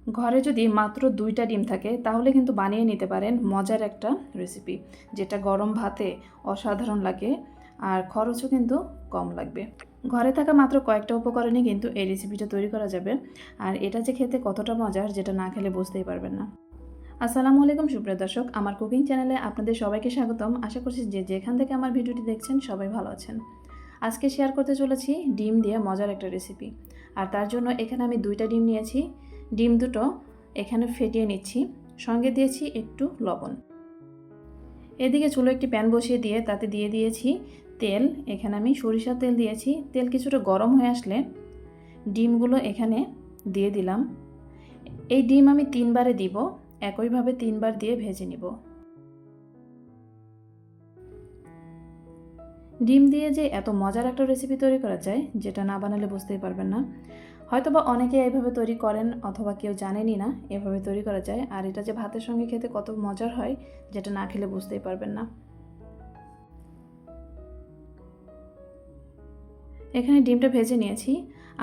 ঘরে যদি মাত্র 2টা ডিম থাকে তাহলে কিন্তু বানিয়ে নিতে পারেন মজার একটা রেসিপি, যেটা গরম ভাতে অসাধারণ লাগে আর খরচও কিন্তু কম লাগবে। ঘরে থাকা মাত্র কয়েকটা উপকরণে কিন্তু এই রেসিপিটা তৈরি করা যাবে। আর এটা যে খেতে কতটা মজার, যেটা না খেলে বুঝতেই পারবেন না। আসসালামু আলাইকুম সুপ্রিয় দর্শক, আমার কুকিং চ্যানেলে আপনাদের সবাইকে স্বাগতম। আশা করছি যে যেখান থেকে আমার ভিডিওটি দেখছেন সবাই ভালো আছেন। আজকে শেয়ার করতে চলেছি ডিম দিয়ে মজার একটা রেসিপি। আর তার জন্য এখানে আমি 2টা ডিম নিয়েছি। ডিম দুটো এখানে ফেটিয়ে নিচ্ছি, সঙ্গে দিয়েছি একটু লবণ। এদিকে চুলো একটি প্যান বসিয়ে দিয়ে তাতে দিয়ে দিয়েছি তেল। এখানে আমি সরিষার তেল দিয়েছি। তেল কিছুটা গরম হয়ে আসলে ডিমগুলো এখানে দিয়ে দিলাম। এই ডিম আমি 3বারে দিব, একইভাবে 3বার দিয়ে ভেজে নিব। ডিম দিয়ে যে এত মজার একটা রেসিপি তৈরি করা যায়, যেটা না বানালে বুঝতেই পারবেন না। হয়তোবা অনেকে এইভাবে তৈরি করেন অথবা কেউ জানেনই না এভাবে তৈরি করা যায়। আর এটা যে ভাতের সঙ্গে খেতে কত মজার হয়, যেটা না খেলে বুঝতেই পারবেন না। এখানে ডিমটা ভেজে নিয়েছি।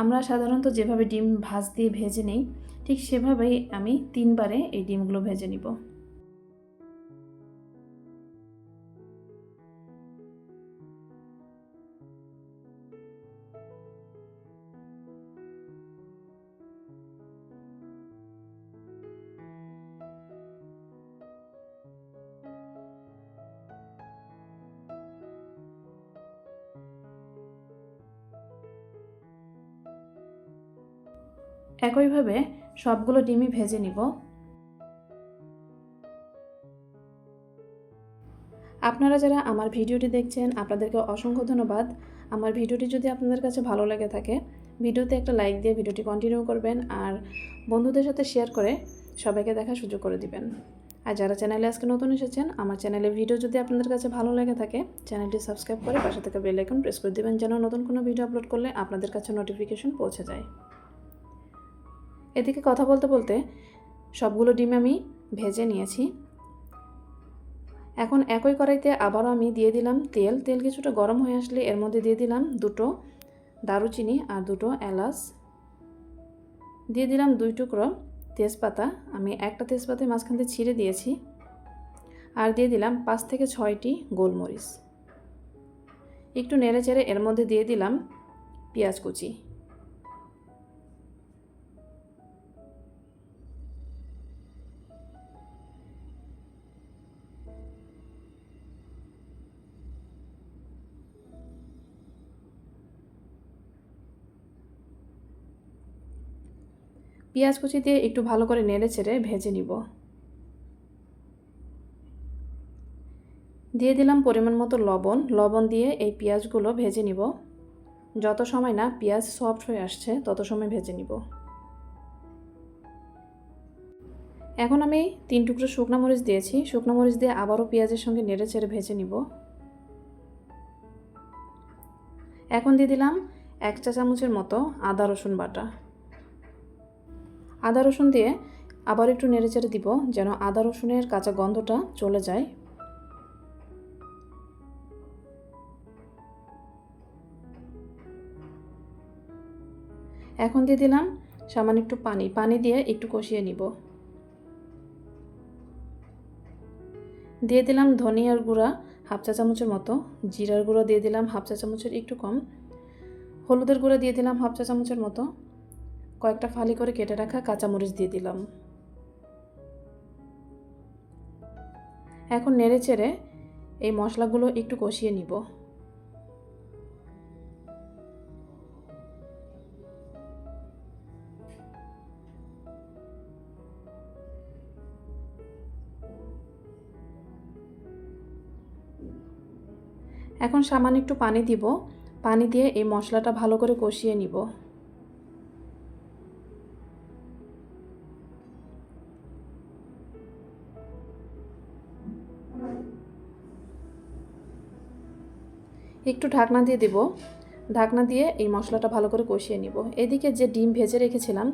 আমরা সাধারণত যেভাবে ডিম ভাজ দিয়ে ভেজে নেই, ঠিক সেভাবেই আমি 3বারে এই ডিমগুলো ভেজে নিব। একইভাবে সবগুলো ডিমই ভেজে নিব। আপনারা যারা আমার ভিডিওটি দেখছেন আপনাদেরকে অসংখ্য ধন্যবাদ। আমার ভিডিওটি যদি আপনাদের কাছে ভালো লেগে থাকে, ভিডিওতে একটা লাইক দিয়ে ভিডিওটি কন্টিনিউ করবেন আর বন্ধুদের সাথে শেয়ার করে সবাইকে দেখার সুযোগ করে দিবেন। আর যারা চ্যানেলে আজকে নতুন এসেছেন, আমার চ্যানেলের ভিডিও যদি আপনাদের কাছে ভালো লেগে থাকে, চ্যানেলটি সাবস্ক্রাইব করে পাশে থাকা বেল আইকন প্রেস করে দিবেন, যেন নতুন কোনো ভিডিও আপলোড করলে আপনাদের কাছে নোটিফিকেশন পৌঁছে যায়। এদিকে কথা বলতে বলতে সবগুলো ডিম আমি ভেজে নিয়েছি। এখন একই কড়াইতে আবারও আমি দিয়ে দিলাম তেল। তেল কিছুটা গরম হয়ে আসলে এর মধ্যে দিয়ে দিলাম 2টো দারুচিনি আর 2টো এলাচ। দিয়ে দিলাম 2 টুকরো তেজপাতা। আমি একটা তেজপাতা মাঝখান থেকে ছিঁড়ে দিয়েছি। আর দিয়ে দিলাম 5 থেকে 6টি গোলমরিচ। একটু নেড়ে চেড়ে এর মধ্যে দিয়ে দিলাম পেঁয়াজ কুচি। পেঁয়াজ কুচি দিয়ে একটু ভালো করে নেড়ে চেড়ে ভেজে নিব। দিয়ে দিলাম পরিমাণ মতো লবণ। লবণ দিয়ে এই পেঁয়াজগুলো ভেজে নিব। যত সময় না পেঁয়াজ সফট হয়ে আসছে তত সময় ভেজে নিব। এখন আমি 3 টুকরো শুকনো মরিচ দিয়েছি। শুকনো মরিচ দিয়ে আবারও পেঁয়াজের সঙ্গে নেড়ে চেড়ে ভেজে নিব। এখন দিয়ে দিলাম 1 চা চামচের মতো আদা রসুন বাটা। আদা রসুন দিয়ে আবার একটু নেড়ে চেড়ে দিব, যেন আদা রসুনের কাঁচা গন্ধটা চলে যায়। এখন দিয়ে দিলাম সামান্য একটু পানি। পানি দিয়ে একটু কষিয়ে নিব। দিয়ে দিলাম ধনিয়ার গুঁড়া 1/2 চা চামচের মতো, জিরার গুঁড়ো দিয়ে দিলাম 1/2 চা চামচের একটু কম, হলুদের গুঁড়া দিয়ে দিলাম 1/2 চা চামচের মতো, কয়েকটা ফালি করে কেটে রাখা কাঁচামরিচ দিয়ে দিলাম। এখন নেড়ে চেড়ে এই মশলাগুলো একটু কষিয়ে নিব। এখন সামান্য একটু পানি দিব। পানি দিয়ে এই মশলাটা ভালো করে কষিয়ে নিব। একটু ঢাকনা দিয়ে দিব। ঢাকনা দিয়ে এই মশলাটা ভালো করে কষিয়ে নিব। এদিকে যে ডিম ভেজে রেখেছিলাম,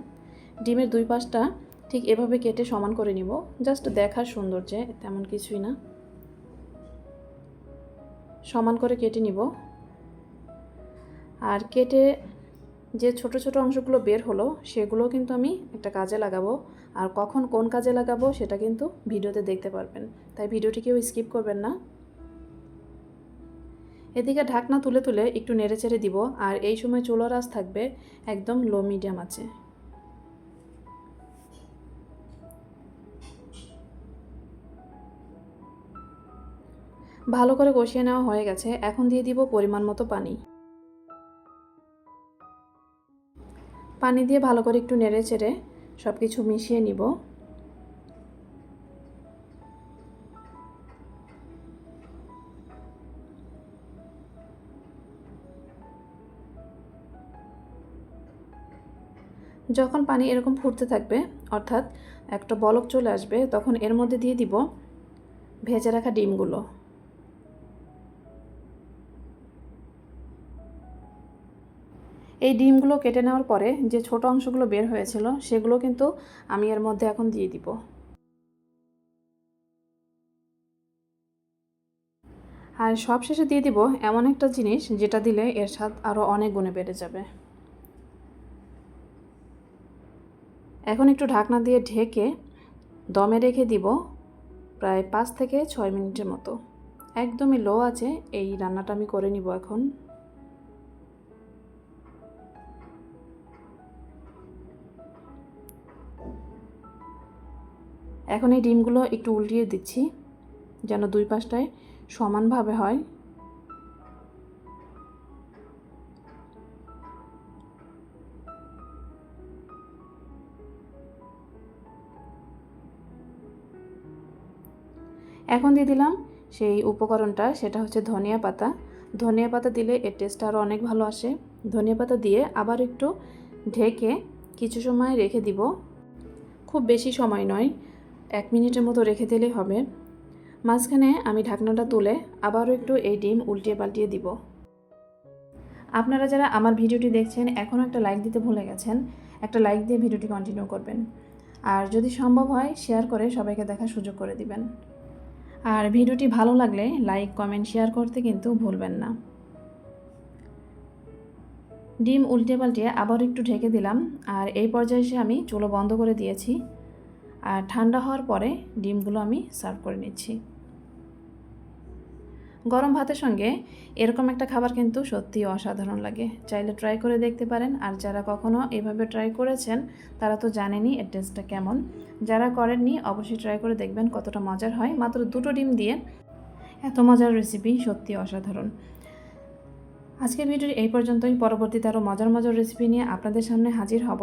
ডিমের 2 পাশটা ঠিক এভাবে কেটে সমান করে নিব। জাস্ট দেখার সৌন্দর্যে, তেমন কিছুই না। সমান করে কেটে নিব। আর কেটে যে ছোট ছোট অংশগুলো বের হলো সেগুলো কিন্তু আমি একটা কাজে লাগাবো, আর কখন কোন কাজে লাগাবো সেটা কিন্তু ভিডিওতে দেখতে পারবেন, তাই ভিডিওটি কেউ স্কিপ করবেন না। এদিকে ঢাকনা তুলে তুলে একটু নেড়েচেড়ে দিব, আর এই সময় চুলার আঁচ থাকবে একদম লো মিডিয়াম আছে। ভালো করে কষিয়ে নেওয়া হয়ে গেছে, এখন দিয়ে দিব পরিমাণ মতো পানি। পানি দিয়ে ভালো করে একটু নেড়েচেড়ে সব কিছু মিশিয়ে নিব। যখন পানি এরকম ফুটতে থাকবে, অর্থাৎ একটা বলক চলে আসবে, তখন এর মধ্যে দিয়ে দিব ভেজে রাখা ডিমগুলো। এই ডিমগুলো কেটে নেওয়ার পরে যে ছোট অংশগুলো বের হয়েছিল সেগুলো কিন্তু আমি এর মধ্যে এখন দিয়ে দিব। আর সবশেষে দিয়ে দিব এমন একটা জিনিস যেটা দিলে এর স্বাদ আরও অনেক গুণে বেড়ে যাবে। এখন একটু ঢাকনা দিয়ে ঢেকে দমে রেখে দিব প্রায় 5 থেকে 6 মিনিটের মতো। একদমই লো আছে এই রান্নাটা আমি করে নিব এখন। এখন এই ডিমগুলো একটু উল্টিয়ে দিচ্ছি যেন দুই পাশটায় সমানভাবে হয়। এখন দিয়ে দিলাম সেই উপকরণটা, সেটা হচ্ছে ধনিয়া পাতা। ধনিয়া পাতা দিলে এর টেস্ট আরও অনেক ভালো আসে। ধনিয়া পাতা দিয়ে আবার একটু ঢেকে কিছু সময় রেখে দিব। খুব বেশি সময় নয়, 1 মিনিটের মতো রেখে দিলেই হবে। মাঝখানে আমি ঢাকনাটা তুলে আবারও একটু এই ডিম উল্টিয়ে পাল্টিয়ে দিব। আপনারা যারা আমার ভিডিওটি দেখছেন এখনও একটা লাইক দিতে ভুলে গেছেন, একটা লাইক দিয়ে ভিডিওটি কন্টিনিউ করবেন। আর যদি সম্ভব হয় শেয়ার করে সবাইকে দেখার সুযোগ করে দিবেন। আর ভিডিওটি ভালো লাগলে লাইক, কমেন্ট, শেয়ার করতে কিন্তু ভুলবেন না। ডিম উল্টে পাল্টে আবার একটু ঢেকে দিলাম, আর এই পর্যায়ে এসে আমি চুলো বন্ধ করে দিয়েছি। আর ঠান্ডা হওয়ার পরে ডিমগুলো আমি সার্ভ করে নিচ্ছি। গরম ভাতের সঙ্গে এরকম একটা খাবার কিন্তু সত্যিই অসাধারণ লাগে। চাইলে ট্রাই করে দেখতে পারেন। আর যারা কখনো এভাবে ট্রাই করেছেন তারা তো জানেনই এর টেস্টটা কেমন। যারা করেননি অবশ্যই ট্রাই করে দেখবেন কতটা মজার হয়। মাত্র 2টো ডিম দিয়ে এত মজার রেসিপি সত্যি অসাধারণ। আজকের ভিডিওটি এই পর্যন্তই। পরবর্তীতে আরও মজার মজার রেসিপি নিয়ে আপনাদের সামনে হাজির হব।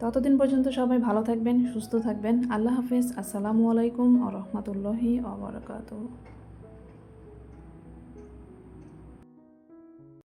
ততদিন পর্যন্ত সবাই ভালো থাকবেন, সুস্থ থাকবেন। আল্লাহ হাফেজ। আসসালামু আলাইকুম ওয়া রাহমাতুল্লাহি ওয়া বারাকাতুহু।